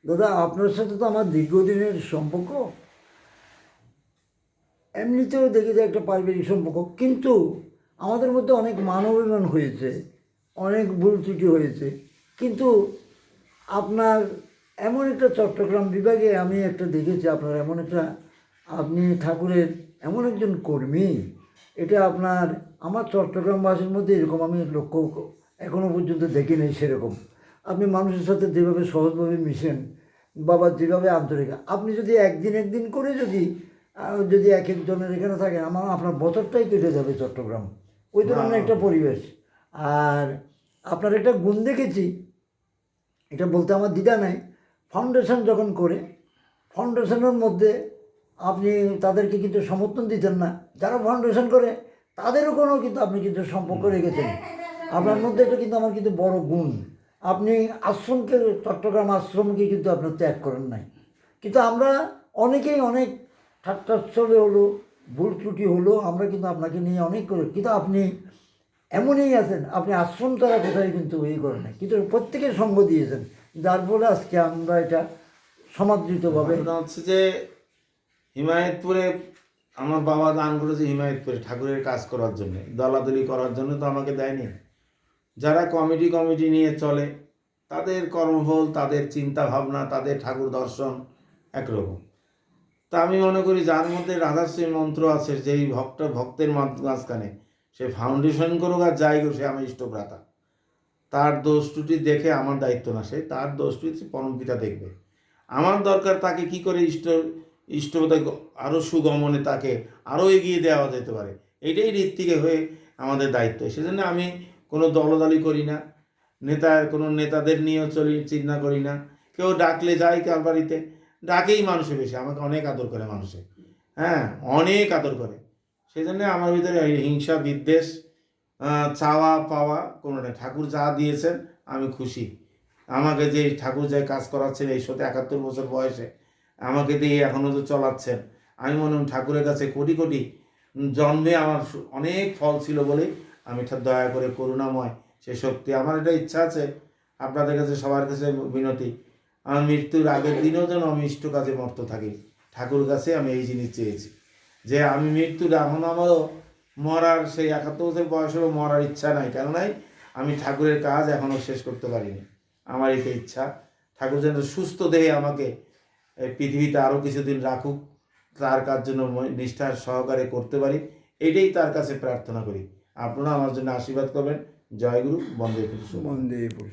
দাদা, আপনার সাথে তো আমার দীর্ঘদিনের সম্পর্ক। এমনিতেও দেখি যে একটা পারিবারিক সম্পর্ক, কিন্তু আমাদের মধ্যে অনেক মানবাভিমান হয়েছে, অনেক ভুল ত্রুটি হয়েছে। কিন্তু আপনার এমন একটা চট্টগ্রাম বিভাগে আমি একটা দেখেছি, আপনার এমন একটা, আপনি ঠাকুরের এমন একজন কর্মী, এটা আপনার আমার চট্টগ্রামবাসীর মধ্যে এরকম আমি লক্ষ্য এখনও পর্যন্ত দেখি নেই সেরকম। আপনি মানুষের সাথে যেভাবে সহজভাবে মিশেন, বাবা যেভাবে আন্তরিক, আপনি যদি একদিন করে যদি এক একজনের এখানে থাকেন, আপনার বছরটাই কেটে যাবে চট্টগ্রাম, ওই ধরনের একটা পরিবেশ। আর আপনার একটা গুণ দেখেছি, এটা বলতে আমার দ্বিধা নাই, ফাউন্ডেশন যখন করে, ফাউন্ডেশনের মধ্যে আপনি তাদেরকে কিন্তু সমর্থন দিতেন না, যারা ফাউন্ডেশন করে তাদেরও কোনো কিন্তু আপনি কিন্তু সম্পর্ক রেখেছেন। আপনার মধ্যে এটা কিন্তু আমার কিন্তু বড় গুণ। আপনি আশ্রমকে, চট্টগ্রাম আশ্রমকে কিন্তু আপনার ত্যাগ করেন নাই। কিন্তু আমরা অনেকেই অনেক ঠাট্টাচ্ছলে হলো, ভুল ত্রুটি হলো, আমরা কিন্তু আপনাকে নিয়ে অনেক করে, কিন্তু আপনি এমনই আছেন, আপনি আশ্রম তারা কোথায় কিন্তু এই করেন না, কিন্তু প্রত্যেকের সঙ্গ দিয়েছেন, যার ফলে আজকে আমরা এটা সমাদৃতভাবে। হচ্ছে যে হিমায়তপুরে আমার বাবা দান করেছে, হিমায়তপুরে ঠাকুরের কাজ করার জন্য, দলাদলি করার জন্য তো আমাকে দেয়নি। যারা কমিটি নিয়ে চলে তাদের কর্মফল, তাদের চিন্তা ভাবনা, তাদের ঠাকুর দর্শন একরকম। তা আমি মনে করি যার মধ্যে রাধাশ্রী মন্ত্র আছে, যেই ভক্তের মাঝখানে সে ফাউন্ডেশন করুক আর যাই করুক, সে আমার ইষ্টভ্রাতা। তার দোষ ত্রুটি দেখে আমার দায়িত্ব না, সে তার দোষ ত্রুটি পরমপিতা দেখবে। আমার দরকার তাকে কি করে ইষ্টতা আরও সুগমনে তাকে আরও এগিয়ে দেওয়া যেতে পারে, এইটাই ঋত্বিকে হয়ে আমাদের দায়িত্ব। সেজন্য আমি কোনো দলদালি করি না, কোনো নেতাদের নিয়েও চিন্তা করি না। কেউ ডাকলে যাই কার বাড়িতে, ডাকেই মানুষে বেশি, আমাকে অনেক আদর করে মানুষে, হ্যাঁ অনেক আদর করে। সেই জন্য আমার ভিতরে হিংসা বিদ্বেষ চাওয়া পাওয়া কোনোটা, ঠাকুর যা দিয়েছেন আমি খুশি। আমাকে যে ঠাকুর যে কাজ করাচ্ছেন এই 71 বছর বয়সে, আমাকে দিয়ে এখনও তো চলাচ্ছেন, আমি মনে হয় ঠাকুরের কাছে কোটি কোটি জন্মে আমার অনেক ফল ছিল বলেই আমি দয়া করে করুণাময় সে শক্তি। আমার একটা ইচ্ছা আছে আপনাদের কাছে, সবার কাছে বিনতি, আমার মৃত্যুর আগের দিনও যেন আমি ইষ্ট কাজে মর্ত থাকি। ঠাকুর কাছে আমি এই জিনিস চেয়েছি যে আমি মৃত্যুর, এখন আমারও মরার সেই 71 বছর বয়সেও মরার ইচ্ছা নাই। কেন নাই? আমি ঠাকুরের কাজ এখনও শেষ করতে পারিনি। আমার এতে ইচ্ছা ঠাকুর যেন সুস্থ দেহে আমাকে পৃথিবীতে আরও কিছুদিন রাখুক, তার কাজ জন্য নিষ্ঠার সহকারে করতে পারি, এটাই তার কাছে প্রার্থনা করি। আপনারা আমার জন্য আশীর্বাদ করবেন। জয় গুরু, বন্দে পুরুষ। বন্দে পুরুষ।